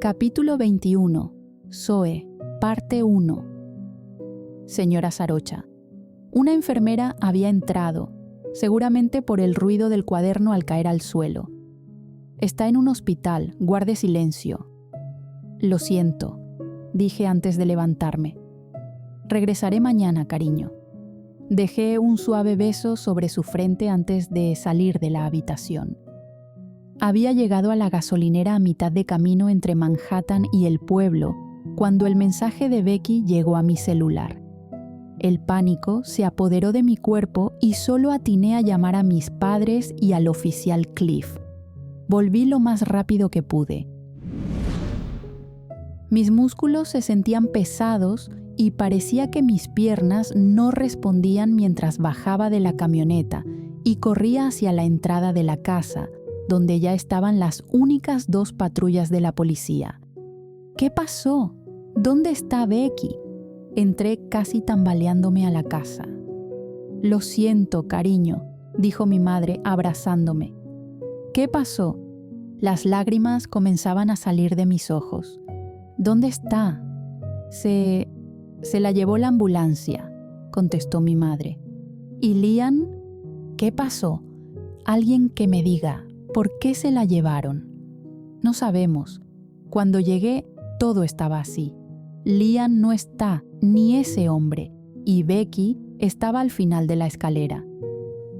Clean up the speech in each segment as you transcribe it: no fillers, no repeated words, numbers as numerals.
Capítulo 21. Zoe, parte 1. Señora Sarocha. Una enfermera había entrado, seguramente por el ruido del cuaderno al caer al suelo. Está en un hospital, guarde silencio. Lo siento, dije antes de levantarme. Regresaré mañana, cariño. Dejé un suave beso sobre su frente antes de salir de la habitación. Había llegado a la gasolinera a mitad de camino entre Manhattan y el pueblo cuando el mensaje de Becky llegó a mi celular. El pánico se apoderó de mi cuerpo y solo atiné a llamar a mis padres y al oficial Cliff. Volví lo más rápido que pude. Mis músculos se sentían pesados y parecía que mis piernas no respondían mientras bajaba de la camioneta y corría hacia la entrada de la casa, donde ya estaban las únicas 2 patrullas de la policía. ¿Qué pasó? ¿Dónde está Becky? Entré casi tambaleándome a la casa. Lo siento, cariño, dijo mi madre abrazándome. ¿Qué pasó? Las lágrimas comenzaban a salir de mis ojos. ¿Dónde está? Se la llevó la ambulancia, contestó mi madre. ¿Y Lian? ¿Qué pasó? Alguien que me diga, ¿por qué se la llevaron? No sabemos. Cuando llegué, todo estaba así. Lian no está, ni ese hombre, y Becky estaba al final de la escalera.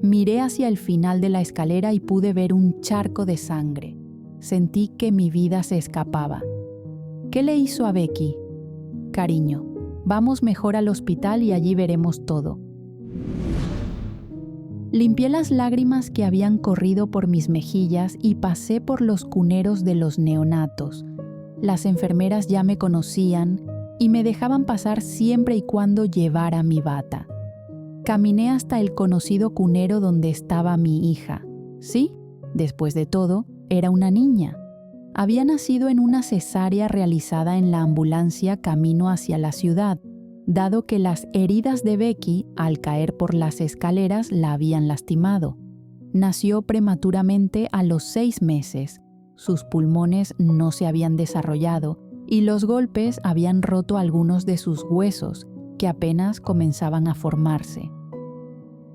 Miré hacia el final de la escalera y pude ver un charco de sangre. Sentí que mi vida se escapaba. ¿Qué le hizo a Becky? Cariño, vamos mejor al hospital y allí veremos todo. Limpié las lágrimas que habían corrido por mis mejillas y pasé por los cuneros de los neonatos. Las enfermeras ya me conocían y me dejaban pasar siempre y cuando llevara mi bata. Caminé hasta el conocido cunero donde estaba mi hija. Sí, después de todo, era una niña. Había nacido en una cesárea realizada en la ambulancia camino hacia la ciudad, dado que las heridas de Becky, al caer por las escaleras, la habían lastimado. Nació prematuramente a los 6 meses. Sus pulmones no se habían desarrollado y los golpes habían roto algunos de sus huesos, que apenas comenzaban a formarse.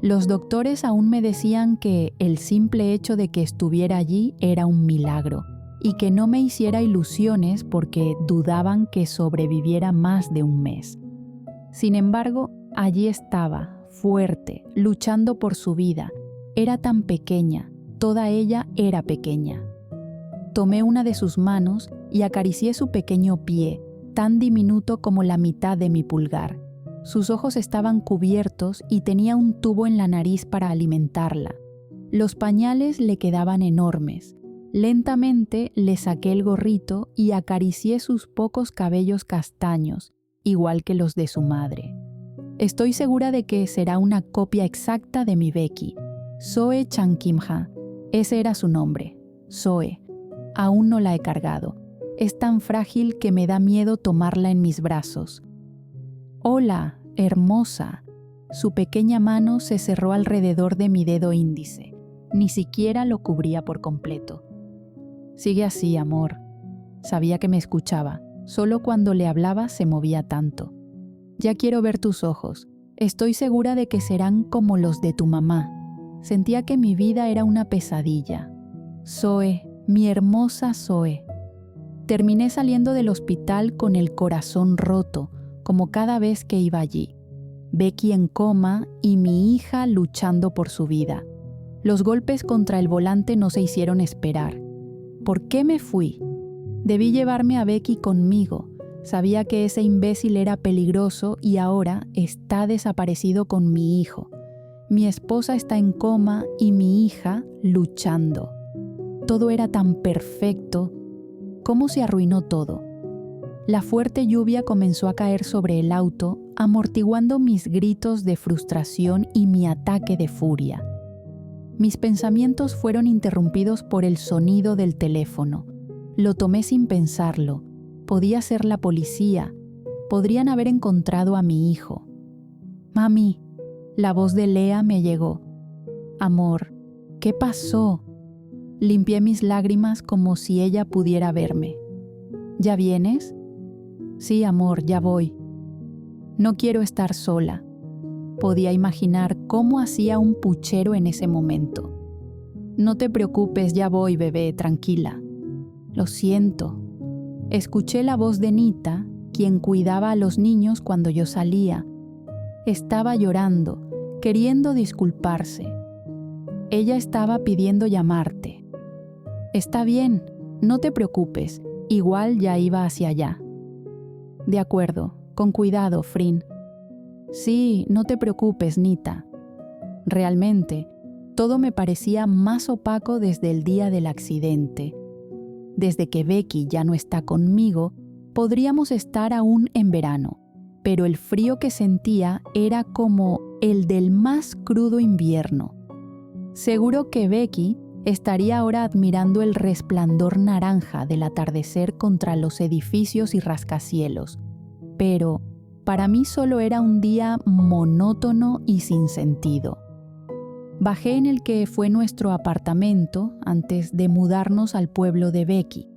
Los doctores aún me decían que el simple hecho de que estuviera allí era un milagro y que no me hiciera ilusiones porque dudaban que sobreviviera más de un mes. Sin embargo, allí estaba, fuerte, luchando por su vida. Era tan pequeña, toda ella era pequeña. Tomé una de sus manos y acaricié su pequeño pie, tan diminuto como la mitad de mi pulgar. Sus ojos estaban cubiertos y tenía un tubo en la nariz para alimentarla. Los pañales le quedaban enormes. Lentamente le saqué el gorrito y acaricié sus pocos cabellos castaños, igual que los de su madre. Estoy segura de que será una copia exacta de mi Becky. Zoe Chankimha, ese era su nombre, Zoe. Aún no la he cargado. Es tan frágil que me da miedo tomarla en mis brazos. Hola, hermosa. Su pequeña mano se cerró alrededor de mi dedo índice. Ni siquiera lo cubría por completo. Sigue así, amor. Sabía que me escuchaba. Solo cuando le hablaba se movía tanto. Ya quiero ver tus ojos. Estoy segura de que serán como los de tu mamá. Sentía que mi vida era una pesadilla. Zoe, mi hermosa Zoe. Terminé saliendo del hospital con el corazón roto, como cada vez que iba allí. Becky en coma y mi hija luchando por su vida. Los golpes contra el volante no se hicieron esperar. ¿Por qué me fui? Debí llevarme a Becky conmigo. Sabía que ese imbécil era peligroso y ahora está desaparecido con mi hijo. Mi esposa está en coma y mi hija luchando. Todo era tan perfecto. ¿Cómo se arruinó todo? La fuerte lluvia comenzó a caer sobre el auto, amortiguando mis gritos de frustración y mi ataque de furia. Mis pensamientos fueron interrumpidos por el sonido del teléfono. Lo tomé sin pensarlo. Podía ser la policía. Podrían haber encontrado a mi hijo. Mami, la voz de Lea me llegó. Amor, ¿qué pasó? Limpié mis lágrimas como si ella pudiera verme. ¿Ya vienes? Sí, amor, ya voy. No quiero estar sola. Podía imaginar cómo hacía un puchero en ese momento. No te preocupes, ya voy, bebé, tranquila. Lo siento. Escuché la voz de Nita, quien cuidaba a los niños cuando yo salía. Estaba llorando, queriendo disculparse. Ella estaba pidiendo llamarte. Está bien, no te preocupes, igual ya iba hacia allá. De acuerdo, con cuidado, Frin. Sí, no te preocupes, Nita. Realmente, todo me parecía más opaco desde el día del accidente. Desde que Becky ya no está conmigo, podríamos estar aún en verano, pero el frío que sentía era como el del más crudo invierno. Seguro que Becky estaría ahora admirando el resplandor naranja del atardecer contra los edificios y rascacielos, pero para mí solo era un día monótono y sin sentido. Bajé en el que fue nuestro apartamento antes de mudarnos al pueblo de Becky.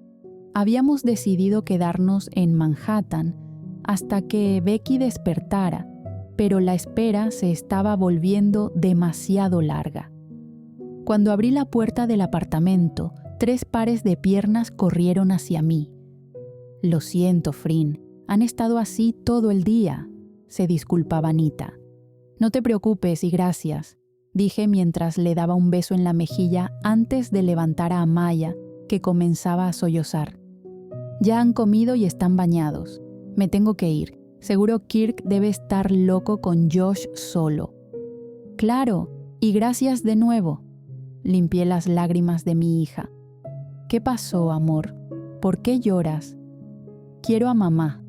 Habíamos decidido quedarnos en Manhattan hasta que Becky despertara, pero la espera se estaba volviendo demasiado larga. Cuando abrí la puerta del apartamento, 3 pares de piernas corrieron hacia mí. Lo siento, Frin, han estado así todo el día, se disculpaba Nita. No te preocupes y gracias, dije mientras le daba un beso en la mejilla antes de levantar a Amaya, que comenzaba a sollozar. Ya han comido y están bañados. Me tengo que ir. Seguro Kirk debe estar loco con Josh solo. Claro, y gracias de nuevo. Limpié las lágrimas de mi hija. ¿Qué pasó, amor? ¿Por qué lloras? Quiero a mamá,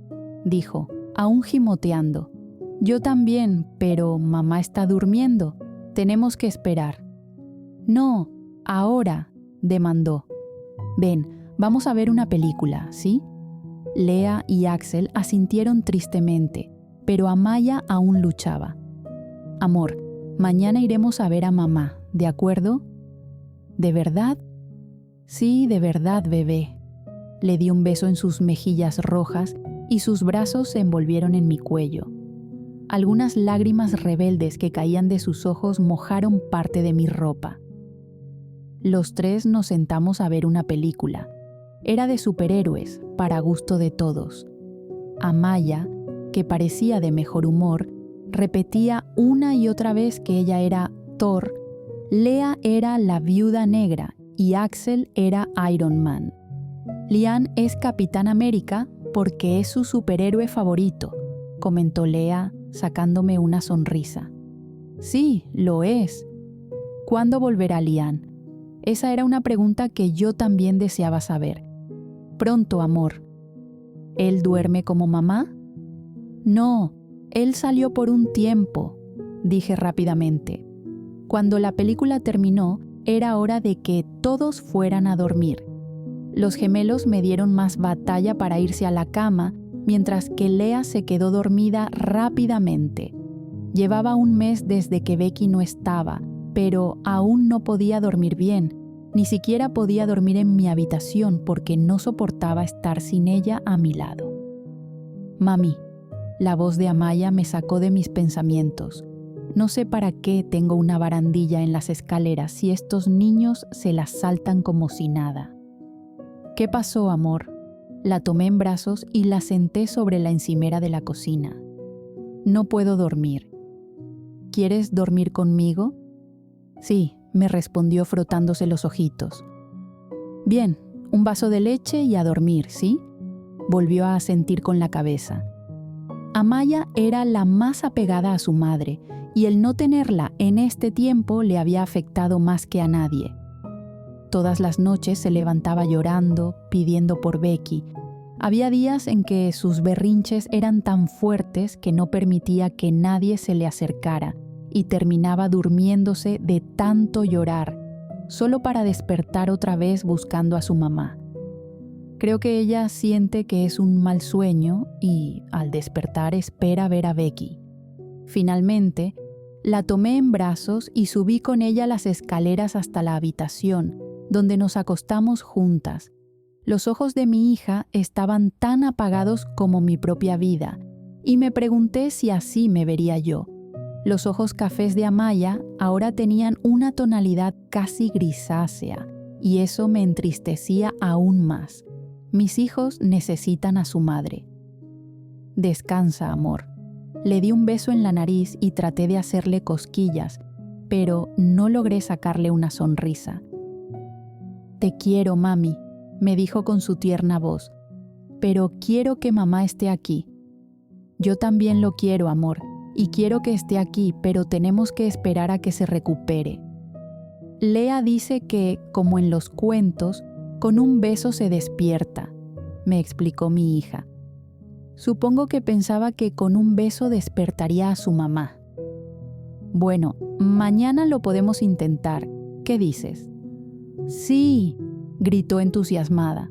dijo, aún gimoteando. Yo también, pero mamá está durmiendo. Tenemos que esperar. No, ahora, demandó. Ven, vamos a ver una película, ¿sí? Lea y Axel asintieron tristemente, pero Amaya aún luchaba. Amor, mañana iremos a ver a mamá, ¿de acuerdo? ¿De verdad? Sí, de verdad, bebé. Le di un beso en sus mejillas rojas y sus brazos se envolvieron en mi cuello. Algunas lágrimas rebeldes que caían de sus ojos mojaron parte de mi ropa. Los 3 nos sentamos a ver una película. Era de superhéroes, para gusto de todos. Amaya, que parecía de mejor humor, repetía una y otra vez que ella era Thor, Lea era la Viuda Negra y Axel era Iron Man. Lian es Capitán América porque es su superhéroe favorito, comentó Lea, sacándome una sonrisa. Sí, lo es. ¿Cuándo volverá Lian? Esa era una pregunta que yo también deseaba saber. Pronto, amor. ¿Él duerme como mamá? No, él salió por un tiempo, dije rápidamente. Cuando la película terminó, era hora de que todos fueran a dormir. Los gemelos me dieron más batalla para irse a la cama, mientras que Lea se quedó dormida rápidamente. Llevaba un mes desde que Becky no estaba, pero aún no podía dormir bien. Ni siquiera podía dormir en mi habitación porque no soportaba estar sin ella a mi lado. Mami, la voz de Amaya me sacó de mis pensamientos. No sé para qué tengo una barandilla en las escaleras si estos niños se las saltan como si nada. ¿Qué pasó, amor? La tomé en brazos y la senté sobre la encimera de la cocina. No puedo dormir. ¿Quieres dormir conmigo? Sí, me respondió frotándose los ojitos. Bien, un vaso de leche y a dormir, ¿sí? Volvió a asentir con la cabeza. Amaya era la más apegada a su madre, y el no tenerla en este tiempo le había afectado más que a nadie. Todas las noches se levantaba llorando, pidiendo por Becky. Había días en que sus berrinches eran tan fuertes que no permitía que nadie se le acercara y terminaba durmiéndose de tanto llorar, solo para despertar otra vez buscando a su mamá. Creo que ella siente que es un mal sueño y, al despertar, espera ver a Becky. Finalmente, la tomé en brazos y subí con ella las escaleras hasta la habitación, donde nos acostamos juntas. Los ojos de mi hija estaban tan apagados como mi propia vida, y me pregunté si así me vería yo. Los ojos cafés de Amaya ahora tenían una tonalidad casi grisácea, y eso me entristecía aún más. Mis hijos necesitan a su madre. Descansa, amor. Le di un beso en la nariz y traté de hacerle cosquillas, pero no logré sacarle una sonrisa. Te quiero, mami, me dijo con su tierna voz, pero quiero que mamá esté aquí. Yo también lo quiero, amor, y quiero que esté aquí, pero tenemos que esperar a que se recupere. Lea dice que, como en los cuentos, con un beso se despierta, me explicó mi hija. Supongo que pensaba que con un beso despertaría a su mamá. Bueno, mañana lo podemos intentar. ¿Qué dices? Sí, gritó entusiasmada.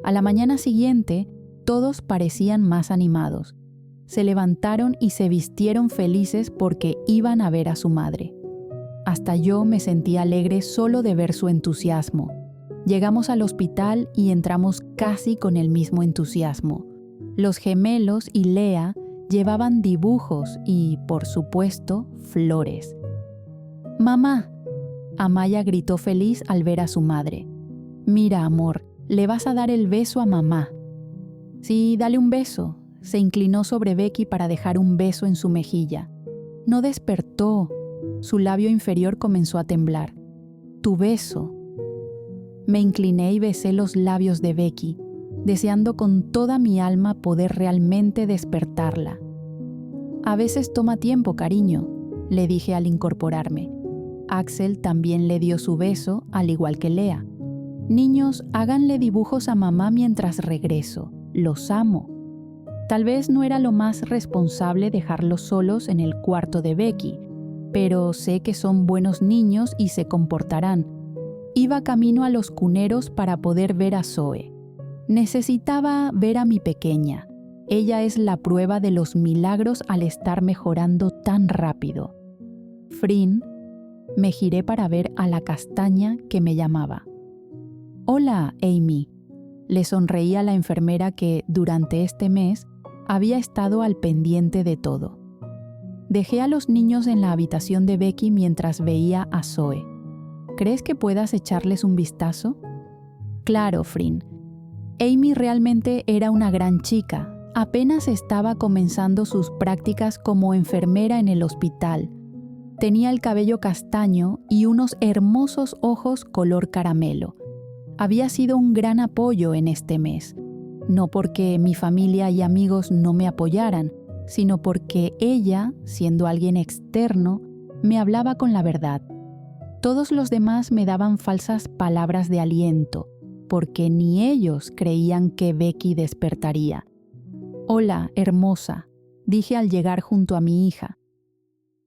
A la mañana siguiente, todos parecían más animados. Se levantaron y se vistieron felices porque iban a ver a su madre. Hasta yo me sentí alegre solo de ver su entusiasmo. Llegamos al hospital y entramos casi con el mismo entusiasmo. Los gemelos y Lea llevaban dibujos y, por supuesto, flores. ¡Mamá!, Amaya gritó feliz al ver a su madre. Mira, amor, le vas a dar el beso a mamá. Sí, dale un beso. Se inclinó sobre Becky para dejar un beso en su mejilla. No despertó. Su labio inferior comenzó a temblar. Tu beso. Me incliné y besé los labios de Becky, deseando con toda mi alma poder realmente despertarla. A veces toma tiempo, cariño, le dije al incorporarme. Axel también le dio su beso, al igual que Lea. Niños, háganle dibujos a mamá mientras regreso. Los amo. Tal vez no era lo más responsable dejarlos solos en el cuarto de Becky, pero sé que son buenos niños y se comportarán. Iba camino a los cuneros para poder ver a Zoe. Necesitaba ver a mi pequeña. Ella es la prueba de los milagros al estar mejorando tan rápido. Frin, me giré para ver a la castaña que me llamaba. Hola, Amy. Le sonreí a la enfermera que, durante este mes, había estado al pendiente de todo. Dejé a los niños en la habitación de Becky mientras veía a Zoe. ¿Crees que puedas echarles un vistazo? Claro, Frin. Amy realmente era una gran chica. Apenas estaba comenzando sus prácticas como enfermera en el hospital. Tenía el cabello castaño y unos hermosos ojos color caramelo. Había sido un gran apoyo en este mes. No porque mi familia y amigos no me apoyaran, sino porque ella, siendo alguien externo, me hablaba con la verdad. Todos los demás me daban falsas palabras de aliento, porque ni ellos creían que Becky despertaría. Hola, hermosa, dije al llegar junto a mi hija.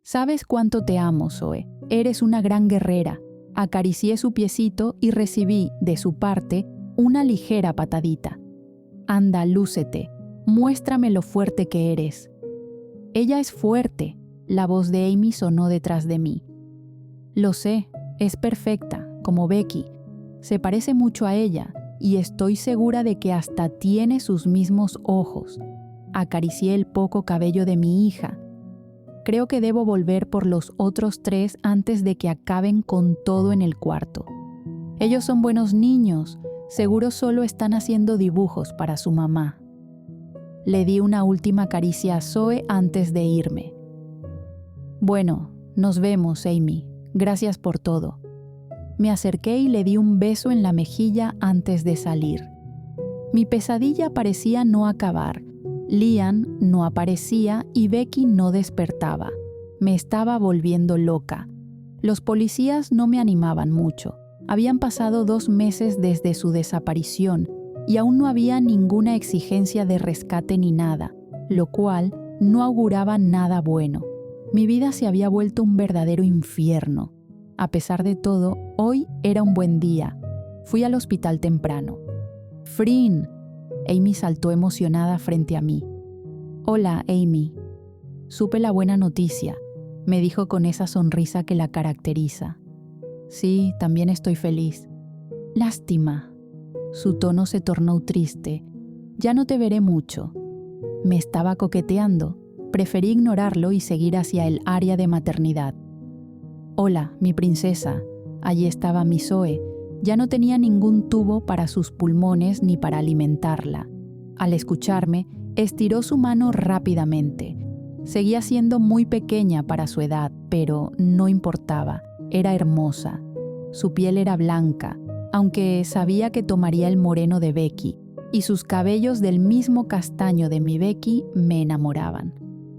Sabes cuánto te amo, Zoe. Eres una gran guerrera. Acaricié su piecito y recibí, de su parte, una ligera patadita. Anda, lúcete. Muéstrame lo fuerte que eres. Ella es fuerte. La voz de Amy sonó detrás de mí. Lo sé, es perfecta, como Becky. Se parece mucho a ella y estoy segura de que hasta tiene sus mismos ojos. Acaricié el poco cabello de mi hija. Creo que debo volver por los otros 3 antes de que acaben con todo en el cuarto. Ellos son buenos niños, seguro solo están haciendo dibujos para su mamá. Le di una última caricia a Zoe antes de irme. Bueno, nos vemos, Amy. Gracias por todo. Me acerqué y le di un beso en la mejilla antes de salir. Mi pesadilla parecía no acabar. Liam no aparecía y Becky no despertaba. Me estaba volviendo loca. Los policías no me animaban mucho. Habían pasado 2 meses desde su desaparición y aún no había ninguna exigencia de rescate ni nada, lo cual no auguraba nada bueno. Mi vida se había vuelto un verdadero infierno. A pesar de todo, hoy era un buen día. Fui al hospital temprano. ¡Frin! Amy saltó emocionada frente a mí. Hola, Amy. Supe la buena noticia, me dijo con esa sonrisa que la caracteriza. Sí, también estoy feliz. Lástima. Su tono se tornó triste. Ya no te veré mucho. Me estaba coqueteando. Preferí ignorarlo y seguir hacia el área de maternidad. Hola, mi princesa. Allí estaba mi Zoe. Ya no tenía ningún tubo para sus pulmones ni para alimentarla. Al escucharme, estiró su mano rápidamente. Seguía siendo muy pequeña para su edad, pero no importaba. Era hermosa. Su piel era blanca, aunque sabía que tomaría el moreno de Becky, y sus cabellos del mismo castaño de mi Becky me enamoraban.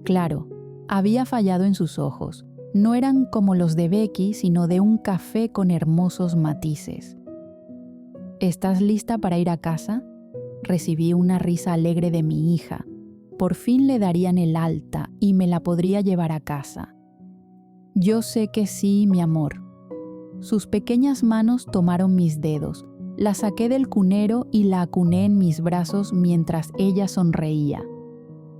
Claro, había fallado en sus ojos. No eran como los de Becky, sino de un café con hermosos matices. ¿Estás lista para ir a casa? Recibí una risa alegre de mi hija. Por fin le darían el alta y me la podría llevar a casa. Yo sé que sí, mi amor. Sus pequeñas manos tomaron mis dedos. La saqué del cunero y la acuné en mis brazos mientras ella sonreía.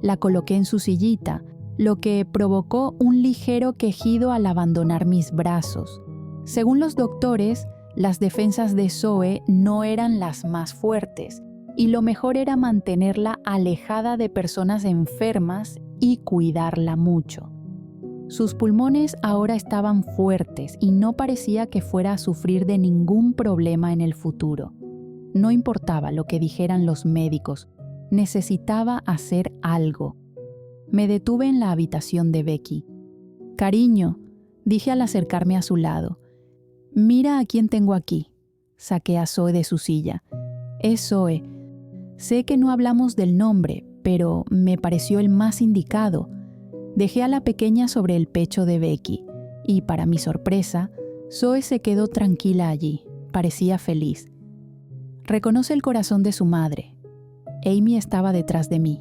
La coloqué en su sillita, lo que provocó un ligero quejido al abandonar mis brazos. Según los doctores, las defensas de Zoe no eran las más fuertes y lo mejor era mantenerla alejada de personas enfermas y cuidarla mucho. Sus pulmones ahora estaban fuertes y no parecía que fuera a sufrir de ningún problema en el futuro. No importaba lo que dijeran los médicos, necesitaba hacer algo. Me detuve en la habitación de Becky. «Cariño», dije al acercarme a su lado. «Mira a quién tengo aquí». Saqué a Zoe de su silla. «Es Zoe. Sé que no hablamos del nombre, pero me pareció el más indicado». Dejé a la pequeña sobre el pecho de Becky y, para mi sorpresa, Zoe se quedó tranquila allí. Parecía feliz. Reconoce el corazón de su madre. Amy estaba detrás de mí.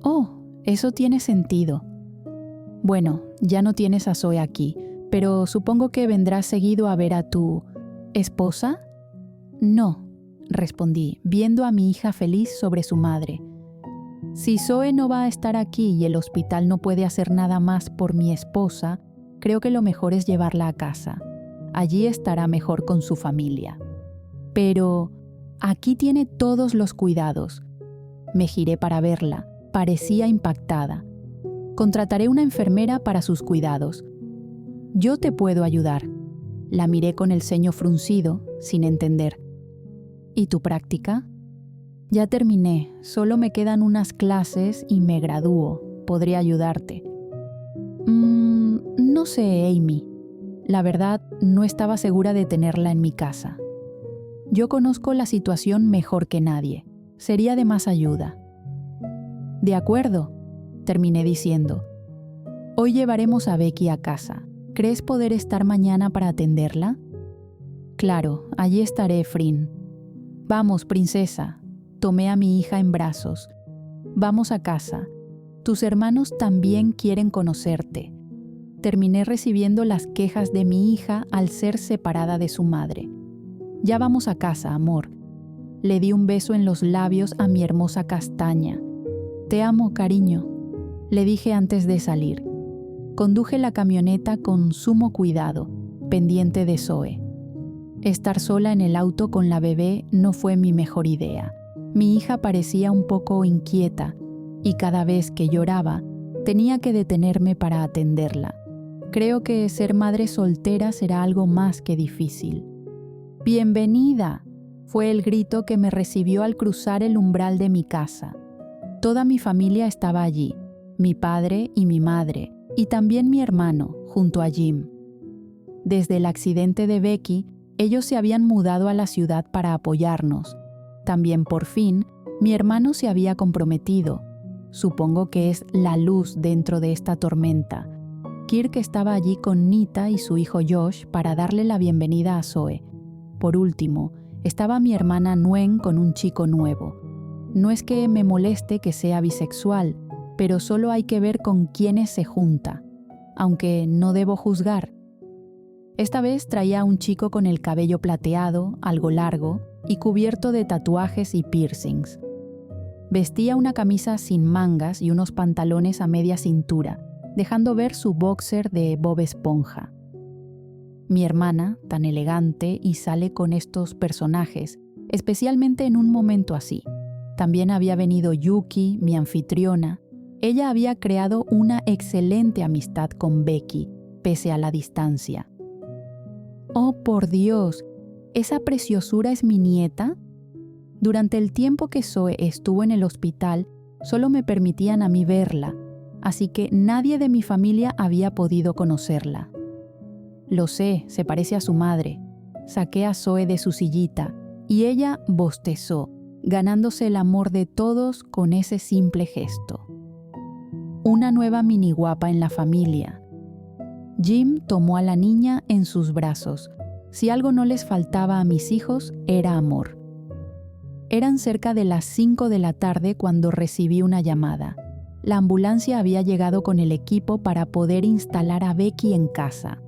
«Oh, eso tiene sentido. Bueno, ya no tienes a Zoe aquí, pero supongo que vendrás seguido a ver a tu esposa». «No», respondí, viendo a mi hija feliz sobre su madre. «Si Zoe no va a estar aquí y el hospital no puede hacer nada más por mi esposa, creo que lo mejor es llevarla a casa. Allí estará mejor con su familia». «Pero aquí tiene todos los cuidados». Me giré para verla. Parecía impactada. «Contrataré una enfermera para sus cuidados». «Yo te puedo ayudar». La miré con el ceño fruncido, sin entender. «¿Y tu práctica?» «Ya terminé, solo me quedan unas clases y me gradúo. Podría ayudarte». No sé, Amy. La verdad, no estaba segura de tenerla en mi casa. Yo conozco la situación mejor que nadie. Sería de más ayuda. «De acuerdo», terminé diciendo. «Hoy llevaremos a Becky a casa. ¿Crees poder estar mañana para atenderla?» «Claro, allí estaré, Frin». «Vamos, princesa». Tomé a mi hija en brazos. «Vamos a casa. Tus hermanos también quieren conocerte». Terminé recibiendo las quejas de mi hija al ser separada de su madre. «Ya vamos a casa, amor». Le di un beso en los labios a mi hermosa castaña. «Te amo, cariño», le dije antes de salir. Conduje la camioneta con sumo cuidado, pendiente de Zoe. Estar sola en el auto con la bebé no fue mi mejor idea. Mi hija parecía un poco inquieta y cada vez que lloraba tenía que detenerme para atenderla. Creo que ser madre soltera será algo más que difícil. «¡Bienvenida!», fue el grito que me recibió al cruzar el umbral de mi casa. Toda mi familia estaba allí, mi padre y mi madre, y también mi hermano, junto a Jim. Desde el accidente de Becky, ellos se habían mudado a la ciudad para apoyarnos. También, por fin, mi hermano se había comprometido. Supongo que es la luz dentro de esta tormenta. Kirk estaba allí con Nita y su hijo Josh para darle la bienvenida a Zoe. Por último, estaba mi hermana Nuen con un chico nuevo. No es que me moleste que sea bisexual, pero solo hay que ver con quiénes se junta, aunque no debo juzgar. Esta vez traía a un chico con el cabello plateado, algo largo, y cubierto de tatuajes y piercings. Vestía una camisa sin mangas y unos pantalones a media cintura, dejando ver su boxer de Bob Esponja. Mi hermana, tan elegante y sale con estos personajes, especialmente en un momento así. También había venido Yuki, mi anfitriona. Ella había creado una excelente amistad con Becky, pese a la distancia. ¡Oh, por Dios! ¿Esa preciosura es mi nieta? Durante el tiempo que Zoe estuvo en el hospital, solo me permitían a mí verla, así que nadie de mi familia había podido conocerla. Lo sé, se parece a su madre. Saqué a Zoe de su sillita y ella bostezó, ganándose el amor de todos con ese simple gesto. Una nueva mini guapa en la familia. Jim tomó a la niña en sus brazos. Si algo no les faltaba a mis hijos, era amor. Eran cerca de las 5 de la tarde cuando recibí una llamada. La ambulancia había llegado con el equipo para poder instalar a Becky en casa.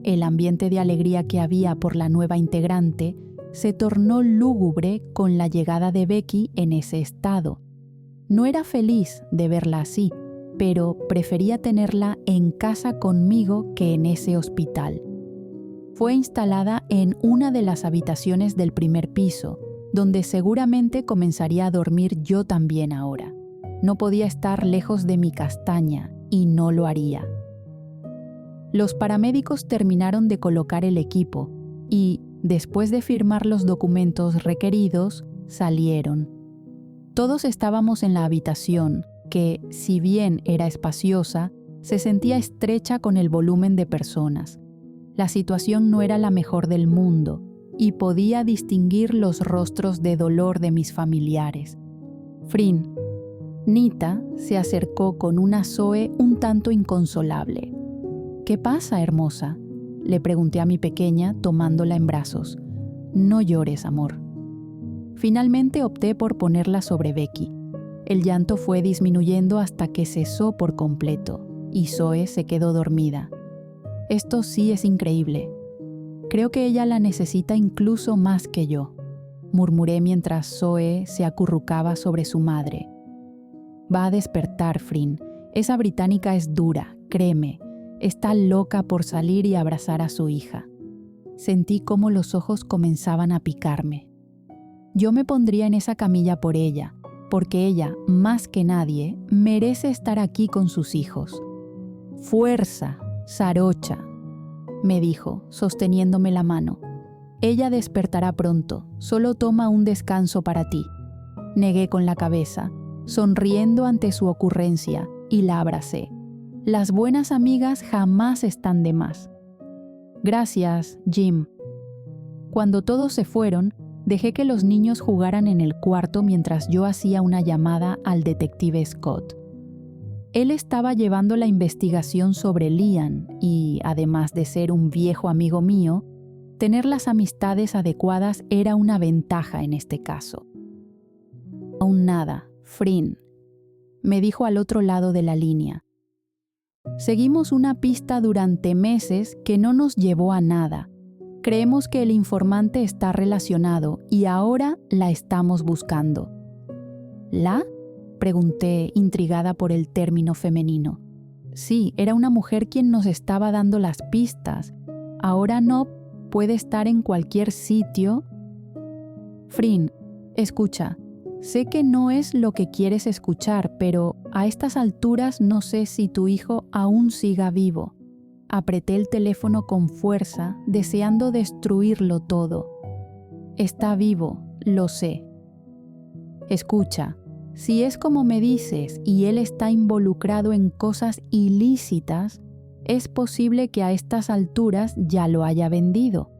El ambiente de alegría que había por la nueva integrante se tornó lúgubre con la llegada de Becky en ese estado. No era feliz de verla así, pero prefería tenerla en casa conmigo que en ese hospital. Fue instalada en una de las habitaciones del primer piso, donde seguramente comenzaría a dormir yo también ahora. No podía estar lejos de mi castaña y no lo haría. Los paramédicos terminaron de colocar el equipo y, después de firmar los documentos requeridos, salieron. Todos estábamos en la habitación, que, si bien era espaciosa, se sentía estrecha con el volumen de personas. La situación no era la mejor del mundo y podía distinguir los rostros de dolor de mis familiares. Frin, Nita, se acercó con una Zoe un tanto inconsolable. «¿Qué pasa, hermosa?», le pregunté a mi pequeña tomándola en brazos. «No llores, amor». Finalmente opté por ponerla sobre Becky. El llanto fue disminuyendo hasta que cesó por completo y Zoe se quedó dormida. Esto sí es increíble. Creo que ella la necesita incluso más que yo, murmuré mientras Zoe se acurrucaba sobre su madre. Va a despertar, Frin. Esa británica es dura, créeme. Está loca por salir y abrazar a su hija. Sentí cómo los ojos comenzaban a picarme. Yo me pondría en esa camilla por ella, porque ella, más que nadie, merece estar aquí con sus hijos. «Fuerza, Sarocha», me dijo, sosteniéndome la mano. «Ella despertará pronto, solo toma un descanso para ti». Negué con la cabeza, sonriendo ante su ocurrencia, y la abracé. Las buenas amigas jamás están de más. «Gracias, Jim». Cuando todos se fueron, dejé que los niños jugaran en el cuarto mientras yo hacía una llamada al detective Scott. Él estaba llevando la investigación sobre Lian y, además de ser un viejo amigo mío, tener las amistades adecuadas era una ventaja en este caso. «Aún nada, Frin», me dijo al otro lado de la línea. «Seguimos una pista durante meses que no nos llevó a nada. Creemos que el informante está relacionado y ahora la estamos buscando». «¿La?», pregunté, intrigada por el término femenino. Sí, era una mujer quien nos estaba dando las pistas. Ahora no puede estar en cualquier sitio. «Frin, escucha, sé que no es lo que quieres escuchar, pero a estas alturas no sé si tu hijo aún siga vivo». Apreté el teléfono con fuerza, deseando destruirlo todo. «Está vivo, lo sé». «Escucha, si es como me dices y él está involucrado en cosas ilícitas, es posible que a estas alturas ya lo haya vendido.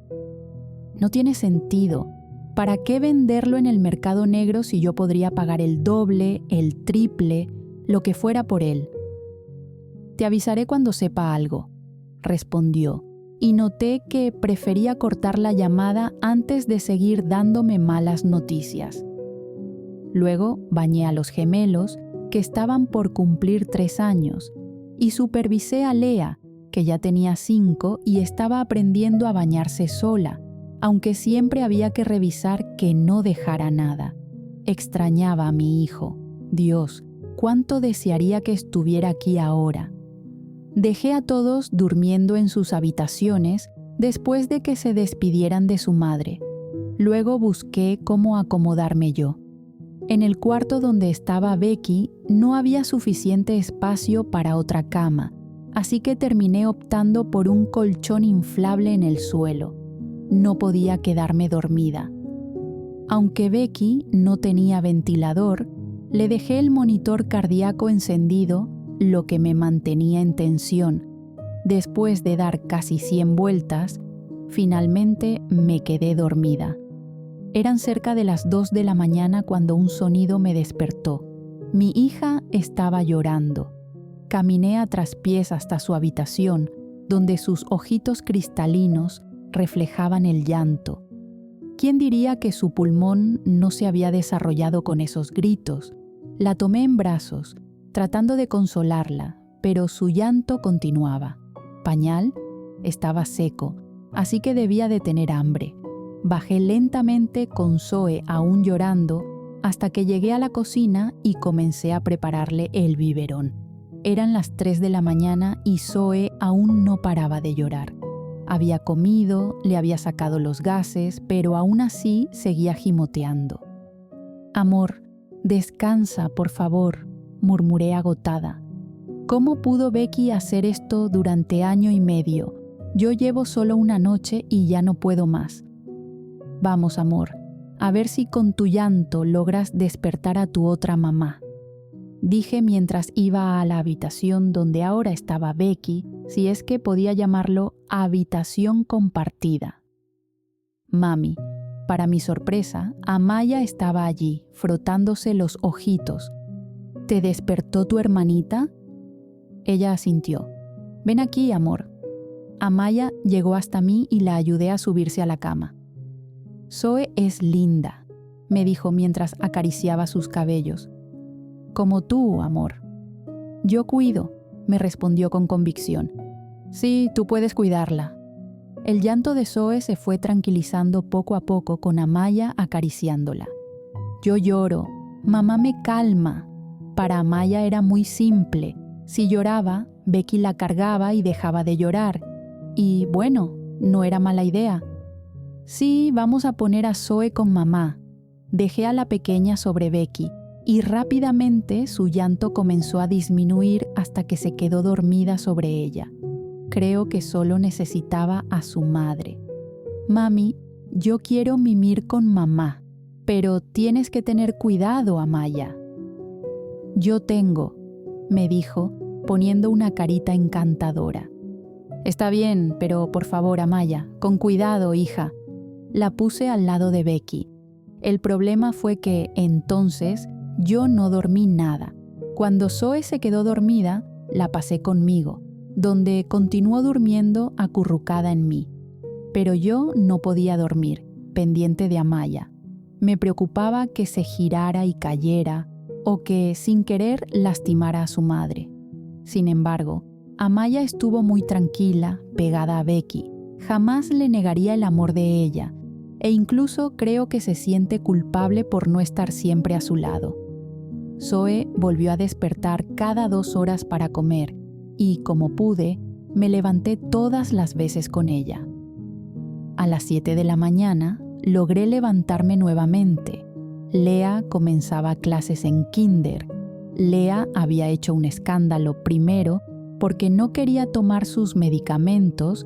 No tiene sentido. ¿Para qué venderlo en el mercado negro si yo podría pagar el doble, el triple, lo que fuera por él?» «Te avisaré cuando sepa algo», respondió, y noté que prefería cortar la llamada antes de seguir dándome malas noticias. Luego bañé a los gemelos, que estaban por cumplir 3 años, y supervisé a Lea, que ya tenía 5 y estaba aprendiendo a bañarse sola, aunque siempre había que revisar que no dejara nada. Extrañaba a mi hijo. Dios, cuánto desearía que estuviera aquí ahora. Dejé a todos durmiendo en sus habitaciones después de que se despidieran de su madre. Luego busqué cómo acomodarme yo. En el cuarto donde estaba Becky no había suficiente espacio para otra cama, así que terminé optando por un colchón inflable en el suelo. No podía quedarme dormida. Aunque Becky no tenía ventilador, le dejé el monitor cardíaco encendido, lo que me mantenía en tensión. Después de dar casi 100 vueltas, finalmente me quedé dormida. Eran cerca de las 2 de la mañana cuando un sonido me despertó. Mi hija estaba llorando. Caminé a traspiés hasta su habitación, donde sus ojitos cristalinos reflejaban el llanto. ¿Quién diría que su pulmón no se había desarrollado con esos gritos? La tomé en brazos, tratando de consolarla, pero su llanto continuaba. Pañal estaba seco, así que debía de tener hambre. Bajé lentamente con Zoe aún llorando hasta que llegué a la cocina y comencé a prepararle el biberón. Eran las 3 de la mañana y Zoe aún no paraba de llorar. Había comido, le había sacado los gases, pero aún así seguía gimoteando. «Amor, descansa, por favor», murmuré agotada. «¿Cómo pudo Becky hacer esto durante 1 año y medio? Yo llevo solo una noche y ya no puedo más. Vamos, amor, a ver si con tu llanto logras despertar a tu otra mamá», dije mientras iba a la habitación donde ahora estaba Becky, si es que podía llamarlo habitación compartida. Mami, para mi sorpresa, Amaya estaba allí, frotándose los ojitos. «¿Te despertó tu hermanita?». Ella asintió. «Ven aquí, amor». Amaya llegó hasta mí y la ayudé a subirse a la cama. «Zoe es linda», me dijo mientras acariciaba sus cabellos. «Como tú, amor». «Yo cuido», me respondió con convicción. «Sí, tú puedes cuidarla». El llanto de Zoe se fue tranquilizando poco a poco con Amaya acariciándola. «Yo lloro, mamá me calma». Para Amaya era muy simple. Si lloraba, Becky la cargaba y dejaba de llorar. Y bueno, no era mala idea. «Sí, vamos a poner a Zoe con mamá». Dejé a la pequeña sobre Becky y rápidamente su llanto comenzó a disminuir hasta que se quedó dormida sobre ella. Creo que solo necesitaba a su madre. «Mami, yo quiero mimir con mamá, pero tienes que tener cuidado, Amaya». «Yo tengo», me dijo, poniendo una carita encantadora. «Está bien, pero por favor, Amaya, con cuidado, hija». La puse al lado de Becky. El problema fue que, entonces, yo no dormí nada. Cuando Zoe se quedó dormida, la pasé conmigo, donde continuó durmiendo acurrucada en mí. Pero yo no podía dormir, pendiente de Amaya. Me preocupaba que se girara y cayera, o que, sin querer, lastimara a su madre. Sin embargo, Amaya estuvo muy tranquila, pegada a Becky. Jamás le negaría el amor de ella, e incluso creo que se siente culpable por no estar siempre a su lado. Zoe volvió a despertar cada 2 horas para comer, y como pude, me levanté todas las veces con ella. A las 7 de la mañana, logré levantarme nuevamente. Lea comenzaba clases en kinder. Lea había hecho un escándalo primero porque no quería tomar sus medicamentos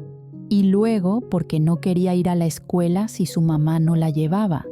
y luego porque no quería ir a la escuela si su mamá no la llevaba.